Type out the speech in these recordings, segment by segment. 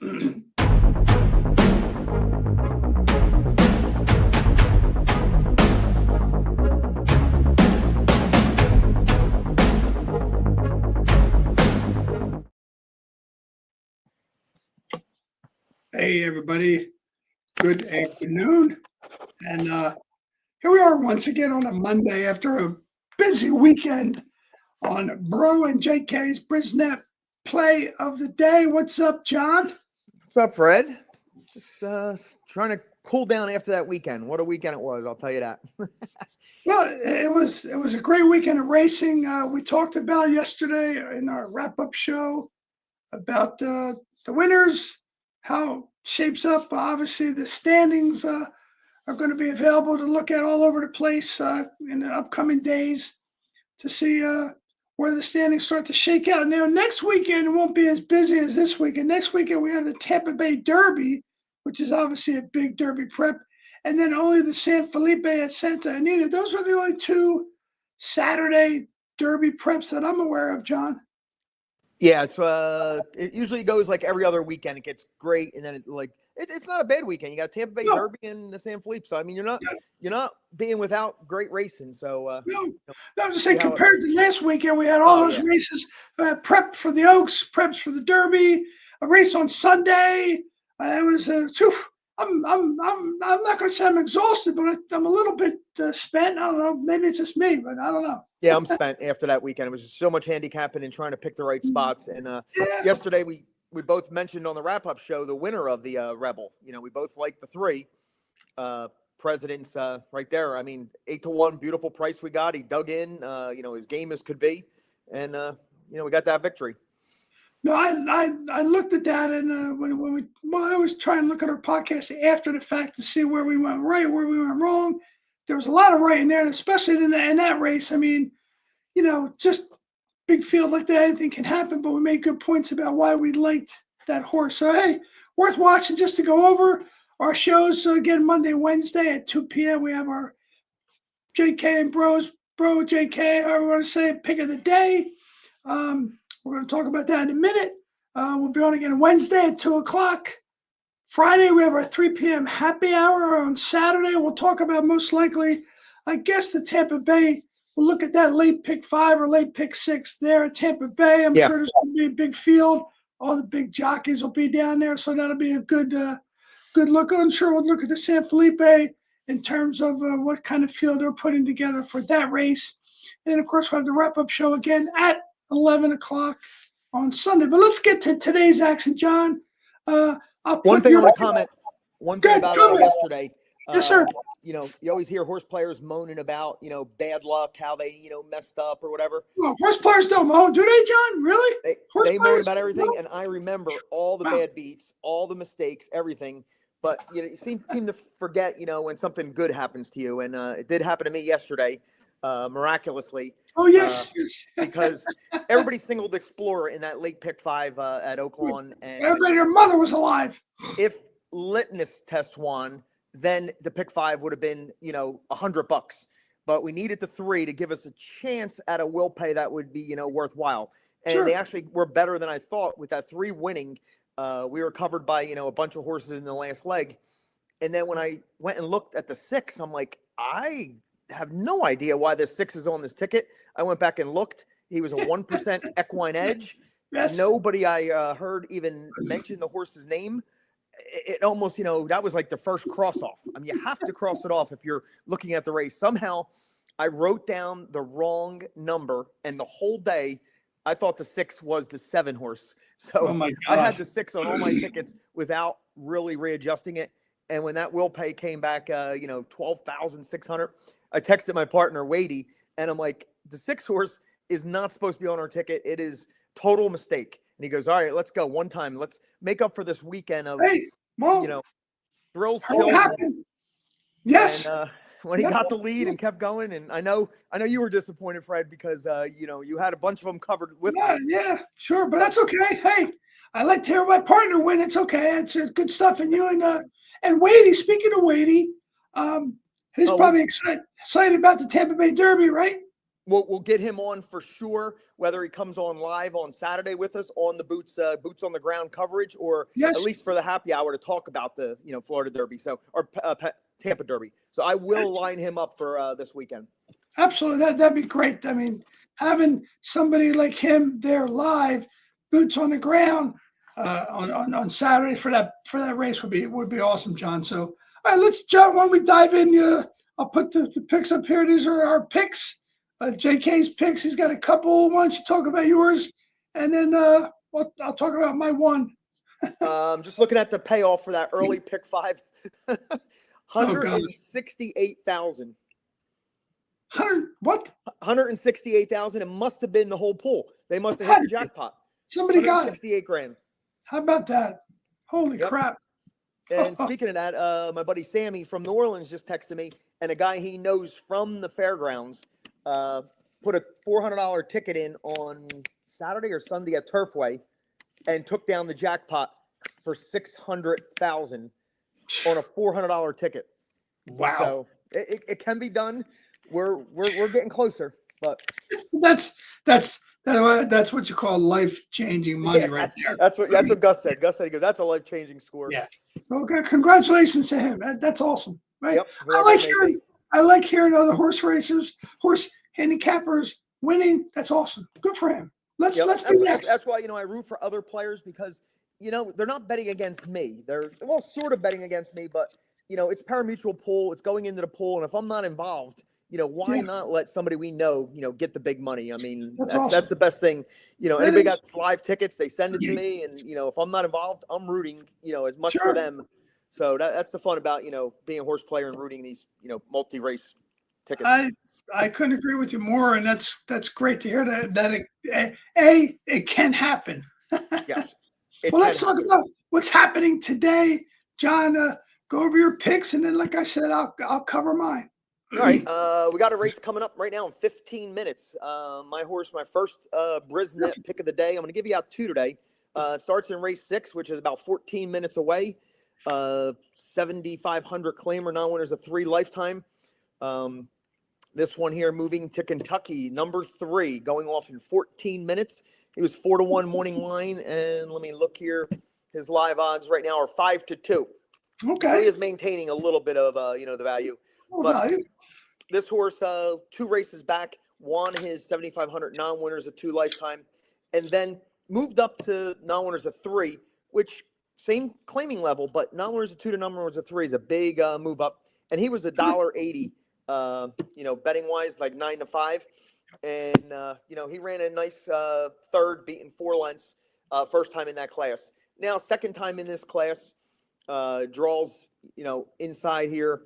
Hey, everybody. Good afternoon. And here we are once again on a Monday after a busy weekend on Bro and JK's BRISnet play of the day. What's up, John? What's up, Fred? Just trying to cool down after that weekend. What a weekend it was, I'll tell you that. Well, it was a great weekend of racing. We talked about yesterday in our wrap-up show about the winners, how it shapes up. Obviously, the standings are going to be available to look at all over the place in the upcoming days to see where the standings start to shake out. Now, next weekend, it won't be as busy as this weekend. Next weekend, we have the Tampa Bay Derby, which is obviously a big Derby prep, and then only the San Felipe at Santa Anita. Those are the only two Saturday Derby preps that I'm aware of, John. Yeah, it usually goes like every other weekend. It gets great, and then it's not a bad weekend. You got Tampa Bay Derby and the San Felipe. So I mean, you're not being without great racing. So I was just saying, compared to last weekend, we had all those races prepped for the Oaks, preps for the Derby, a race on Sunday. It was I'm not going to say I'm exhausted, but I'm a little bit spent. I don't know. Maybe it's just me, but I don't know. Yeah, I'm spent after that weekend. It was just so much handicapping and trying to pick the right spots. And yesterday we both mentioned on the wrap-up show the winner of the Rebel. We both liked the three presidents right there. I mean, 8-1, beautiful price we got. He dug in, as game as could be, and we got that victory. No, I looked at that, and I was trying to look at our podcast after the fact to see where we went right, where we went wrong. There was a lot of right in there, and especially in that race. I mean, just big field like that, anything can happen, but we made good points about why we liked that horse. So, hey, worth watching just to go over our shows. Again, Monday, Wednesday at 2 p.m. We have our JK and Bro JK, however we want to say it, pick of the day. We're going to talk about that in a minute. We'll be on again Wednesday at 2 o'clock. Friday, we have our 3 p.m. happy hour. On Saturday, we'll talk about most likely, I guess, the Tampa Bay. We'll look at that late pick 5 or late pick 6 there at Tampa Bay. I'm sure there's going to be a big field. All the big jockeys will be down there, so that'll be a good look. I'm sure we'll look at the San Felipe in terms of what kind of field they're putting together for that race. And then, of course, we'll have the wrap-up show again at 11 o'clock on Sunday. But let's get to today's action, John. One thing I want to comment. One thing about yesterday. Yes, sir. You always hear horse players moaning about, bad luck, how they, messed up or whatever. Well, horse players don't moan, do they, John? Really? They moan about everything, and I remember all the bad beats, all the mistakes, everything. But you seem to forget, when something good happens to you, and it did happen to me yesterday, miraculously. Oh, yes. Because everybody singled Explorer in that late pick 5 at Oaklawn. And everybody, their mother was alive. If litmus test won, then the pick 5 would have been, $100. But we needed the 3 to give us a chance at a will pay that would be, worthwhile. And they actually were better than I thought with that 3 winning. We were covered by, a bunch of horses in the last leg. And then when I went and looked at the 6, I'm like, I have no idea why this 6 is on this ticket. I went back and looked. He was a 1% equine edge. Yes. Nobody I heard even mention the horse's name. It almost, that was like the first cross off. I mean, you have to cross it off if you're looking at the race. Somehow I wrote down the wrong number, and the whole day I thought the 6 was the 7 horse. So I had the 6 on all my tickets without really readjusting it. And when that will pay came back, $12,600, I texted my partner, Wadey, and I'm like, the 6 horse is not supposed to be on our ticket. It is total mistake. And he goes, all right, let's go one time. Let's make up for this weekend of, thrills. Yes. And when he got the lead and kept going, and I know you were disappointed, Fred, because, you had a bunch of them covered with me. Yeah, sure. But that's okay. Hey, I like to hear my partner win. It's okay. It's good stuff. And you and Wadey, speaking of Wadey, he's probably excited about the Tampa Bay Derby, right? We'll get him on for sure, whether he comes on live on Saturday with us on the boots on the ground coverage, or Yes. at least for the happy hour to talk about the Florida Derby, or Tampa Derby. So I will line him up for this weekend. Absolutely, that'd be great. I mean, having somebody like him there live, boots on the ground, on Saturday for that race would be awesome, John. So, all right, let's, John. Why don't we dive in? I'll put the picks up here. These are our picks. JK's picks. He's got a couple. Why don't you talk about yours, and then I'll talk about my one. Just looking at the payoff for that early pick 5, 168,000. 100 what? 168,000. It must have been the whole pool. They must have hit the jackpot. Somebody got it. 68 grand. How about that? Holy crap! And speaking of that, my buddy Sammy from New Orleans just texted me, and a guy he knows from the fairgrounds put a $400 ticket in on Saturday or Sunday at Turfway, and took down the jackpot for $600,000 on a $400 ticket. Wow! So it can be done. We're getting closer, but that's what you call life-changing money, right there. That's what Gus said. Gus said, he goes, "That's a life-changing score." Yeah. Okay. Congratulations to him. That's awesome. Right. Yep. I like hearing other horse racers, horse handicappers winning. That's awesome. Good for him. Let's be next. That's why I root for other players, because they're not betting against me. They're sort of betting against me, but it's pari-mutuel pool. It's going into the pool, and if I'm not involved, why not let somebody we know, get the big money? I mean, that's the best thing. Anybody got live tickets, they send it to me, and if I'm not involved, I'm rooting, as much for them. So that's the fun about being a horse player and rooting these multi-race tickets. I couldn't agree with you more, and that's great to hear that it can happen. Yes. Well, let's talk about what's happening today, John. Go over your picks, and then, like I said, I'll cover mine. All right, we got a race coming up right now in 15 minutes. My horse, my first BRISnet pick of the day. I'm going to give you out 2 today. It starts in race 6, which is about 14 minutes away. 7,500 claimer, non-winners of 3 lifetime. This one here moving to Kentucky, number 3, going off in 14 minutes. He was 4-1 morning line, and let me look here. His live odds right now are 5-2. Okay, so he is maintaining a little bit of the value. But this horse, 2 races back, won his 7,500 non-winners of 2 lifetime, and then moved up to non-winners of 3, which same claiming level, but non-winners of 2 to non-winners of 3 is a big move up. And he was $1.80, betting wise, like 9-5, and he ran a nice third, beating 4 lengths, first time in that class. Now second time in this class, draws inside here.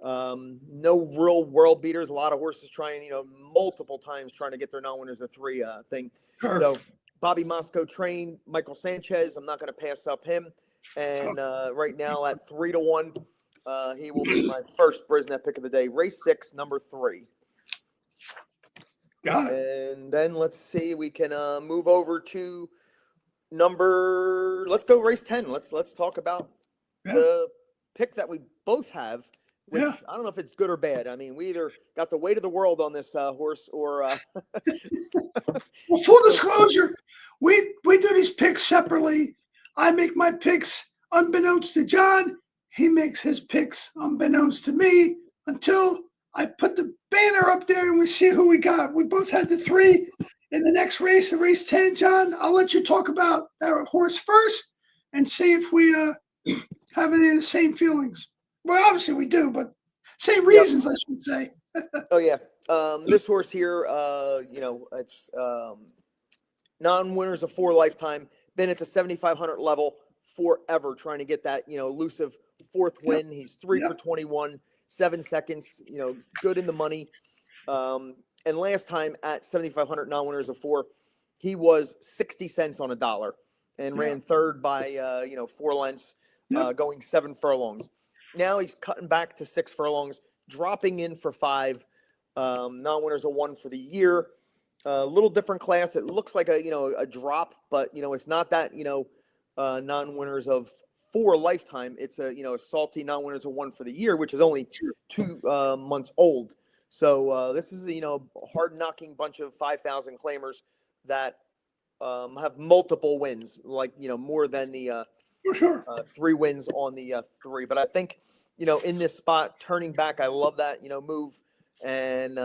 No real world beaters. A lot of horses trying, multiple times trying to get their non-winners of 3 thing. Sure. So Bobby Moscow trained Michael Sanchez. I'm not going to pass up him. And right now at 3-1, he will be my first BRISnet pick of the day. Race 6, number 3. Got it. And then let's see, we can move over to let's go race 10. Let's talk about the pick that we both have. Which I don't know if it's good or bad. I mean, we either got the weight of the world on this horse, or well, full disclosure, we do these picks separately. I make my picks unbeknownst to John. He makes his picks unbeknownst to me until I put the banner up there and we see who we got. We both had the 3 in the next race, the race 10. John, I'll let you talk about that horse first and see if we have any of the same feelings. Well, obviously we do, but same reasons, I should say. Oh, yeah. This horse here, it's non-winners of 4 lifetime, been at the 7,500 level forever, trying to get that, elusive 4th win. He's 3 for 21, 7 seconds, good in the money. And last time at 7,500 non-winners of 4, he was 60 cents on a dollar and ran third by, 4 lengths, going 7 furlongs. Now he's cutting back to 6 furlongs, dropping in for 5. Non-winners of 1 for the year. A little different class. It looks like a drop, but it's not that non-winners of 4 lifetime. It's a salty non-winners of 1 for the year, which is only 2 months old. So this is a hard knocking bunch of 5,000 claimers that have multiple wins, like more than the For sure. 3 wins on the 3. But I think in this spot, turning back, I love that move, and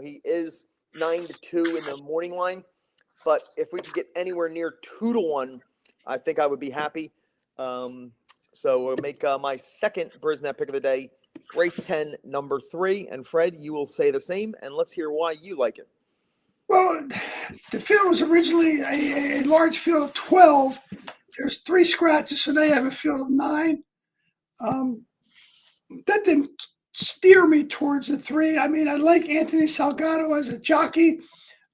he is 9-2 in the morning line. But if we could get anywhere near 2-1, I think I would be happy. So we'll make my second BRISnet pick of the day, race 10, number 3. And Fred, you will say the same, and let's hear why you like it. Well, the field was originally a large field of 12. There's 3 scratches, so now you have a field of 9. That didn't steer me towards the 3. I mean, I like Anthony Salgado as a jockey.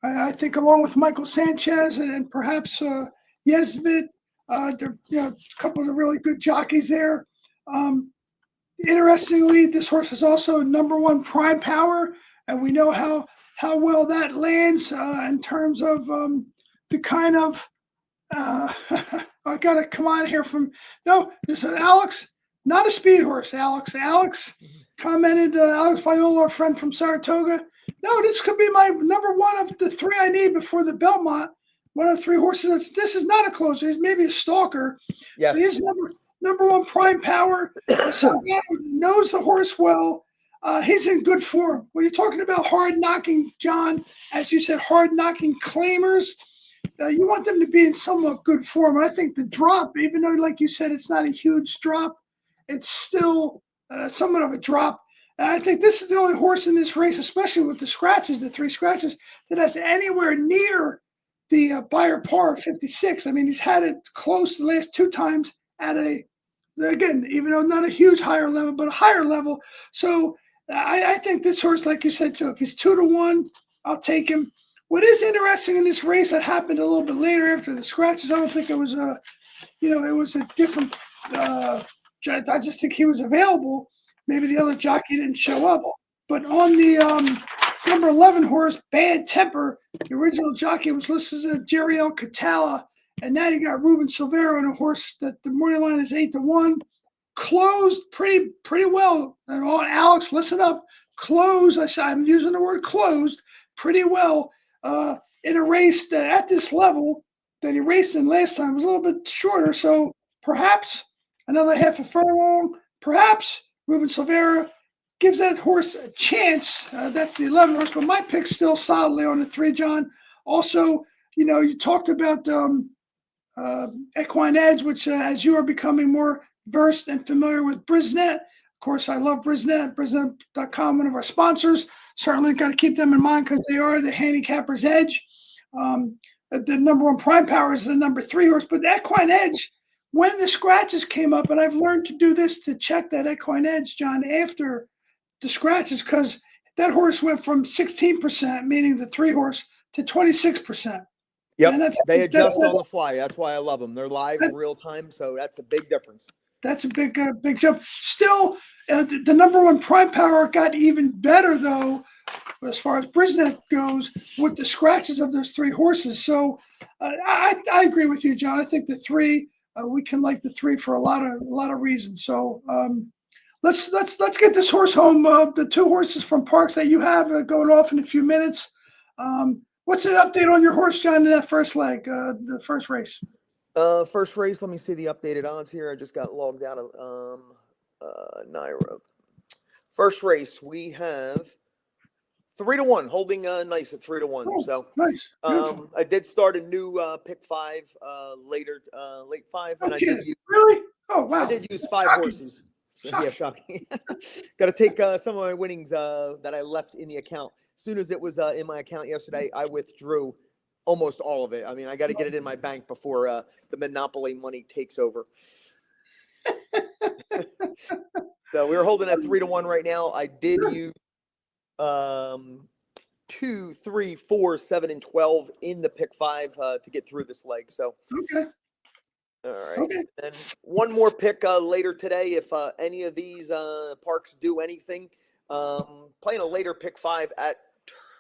I think along with Michael Sanchez and perhaps Yesbit, there a couple of really good jockeys there. Interestingly, this horse is also number 1 prime power, and we know how well that lands in terms of the kind of I gotta come on here from this is Alex, not a speed horse. Alex commented, Alex Viola, our friend from Saratoga. No, this could be my number 1 of the 3 I need before the Belmont. One of 3 horses. This is not a closer. He's maybe a stalker. Yes. He's number 1 prime power. Knows the horse well. He's in good form. When you're talking about hard knocking, John, as you said, hard knocking claimers, you want them to be in somewhat good form. And I think the drop, even though, like you said, it's not a huge drop, it's still somewhat of a drop. And I think this is the only horse in this race, especially with the scratches, the 3 scratches, that has anywhere near the Beyer par 56. I mean, he's had it close the last 2 times at again, even though not a huge higher level, but a higher level. So I think this horse, like you said, too, if he's 2-1, I'll take him. What is interesting in this race that happened a little bit later after the scratches, I don't think it was it was a different, I just think he was available. Maybe the other jockey didn't show up. But on the number 11 horse, Bad Temper, the original jockey was listed as Jeriel Catala. And now you got Ruben Silvera on a horse that the morning line is 8-1. Closed pretty well. And Alex, listen up. Closed. I'm using the word closed pretty well in a race that at this level that he raced in last time was a little bit shorter. So perhaps another half a furlong. Perhaps Ruben Silvera gives that horse a chance. That's the 11 horse. But my pick's still solidly on the 3, John. Also, you talked about Equine Edge, which as you are becoming more versed and familiar with BRISnet. Of course, I love BRISnet, BRISnet.com, one of our sponsors. Certainly got to keep them in mind because they are the handicapper's edge. The number 1 prime power is the number 3 horse, but Equine Edge, when the scratches came up, and I've learned to do this to check that Equine Edge, John, after the scratches, because that horse went from 16%, meaning the 3 horse, to 26%. Yep, they adjust on the fly. That's why I love them. They're live in real time, so that's a big difference. That's a big jump. Still, the number 1 prime power got even better, though, as far as BRISnet goes, with the scratches of those 3 horses. So I agree with you, John. I think the 3, we can like the 3 for a lot of reasons. So let's get this horse home. The 2 horses from Parks that you have going off in a few minutes. What's the update on your horse, John, in that first leg, the first race? First race, let me see the updated odds here. I just got logged out of Naira. First race, we have 3-1, holding nice at 3-1. Oh, so nice. I did start a new pick 5 later, late 5, and Okay. I did use Really? Oh wow! I did use 5 Shocking. horses. So, yeah, shocking. Got to take some of my winnings that I left in the account. As soon as it was in my account yesterday, I withdrew almost all of it. I mean, I got to get it in my bank before the monopoly money takes over. So we were holding at 3-1 right now. I did use 2, 3, 4, 7, and 12 in the pick 5 to get through this leg. So Okay. all right. Okay. And one more pick later today. If any of these parks do anything, playing a later pick 5 at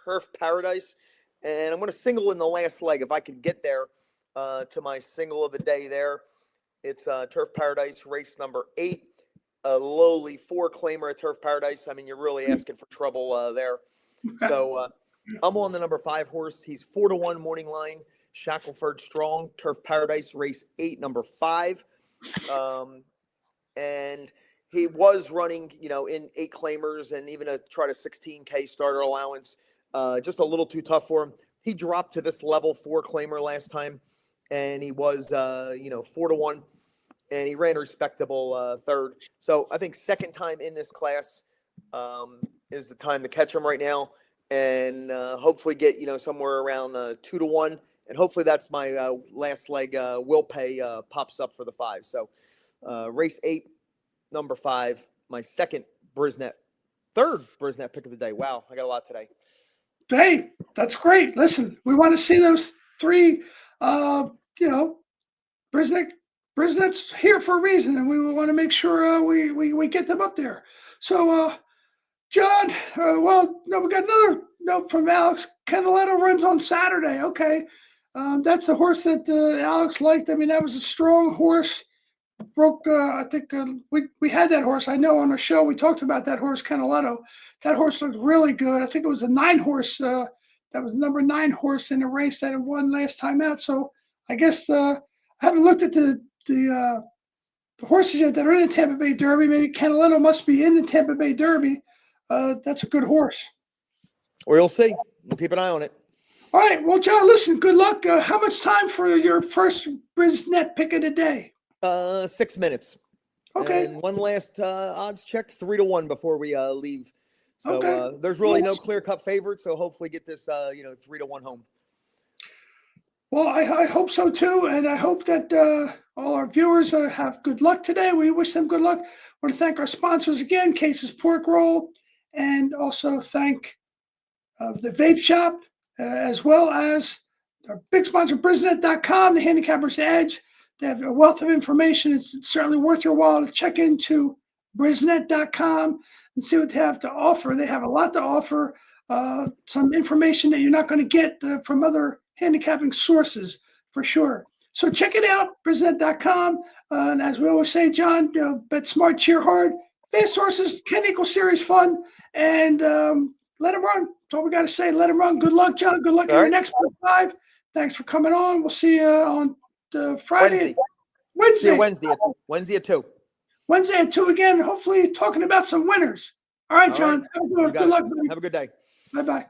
Turf Paradise, and I'm going to single in the last leg if I could get there to my single of the day there. It's Turf Paradise race number 8. a lowly 4-claimer at Turf Paradise. I mean, you're really asking for trouble there. So I'm on the number 5 horse. He's 4-1 morning line. Shackelford Strong, Turf Paradise, race 8, number 5. And he was running, in 8-claimers and even tried a 16K starter allowance. Just a little too tough for him. He dropped to this level 4-claimer last time, and he was, 4-1, and he ran a respectable third. So I think second time in this class is the time to catch him right now, and hopefully get, somewhere around 2-1. And hopefully that's my last leg will pay pops up for the 5. So race 8, number 5, my second third BRISnet pick of the day. Wow, I got a lot today. Hey, that's great. Listen, we want to see those 3, BRISnet's here for a reason, and we want to make sure we get them up there. So, John, we got another note from Alex. Canaletto runs on Saturday. Okay. That's the horse that Alex liked. I mean, that was a strong horse. Broke, I think we had that horse. I know on the show we talked about that horse, Canaletto. That horse looked really good. I think it was a 9 horse. That was number 9 horse in the race that it won last time out. So I guess I haven't looked at the horses yet that are in the Tampa Bay Derby. Maybe Canaletto must be in the Tampa Bay Derby. That's a good horse. We'll see. We'll keep an eye on it. All right. Well, John, listen, good luck. How much time for your first BRISnet pick of the day? 6 minutes. Okay. And one last odds check, 3-1 before we leave. So there's really no clear-cut favorite. So hopefully get this, 3-1 home. Well, I hope so too, and I hope that all our viewers have good luck today. We wish them good luck. I want to thank our sponsors again, Case's Pork Roll, and also thank the Vape Shop, as well as our big sponsor, BRISnet.com, the Handicapper's Edge. They have a wealth of information. It's certainly worth your while to check into BRISnet.com and see what they have to offer. They have a lot to offer, some information that you're not going to get from other handicapping sources for sure. So check it out, BRISnet.com. And as we always say, John, bet smart, cheer hard. Fast horses can equal serious fun, and let them run. That's all we got to say. Let them run. Good luck, John. Good luck in your next 5. Thanks for coming on. We'll see you on Friday. Wednesday. Wednesday at 2. Wednesday at 2 again. Hopefully talking about some winners. All right, John. Right. Good luck. Have a good day. Bye-bye.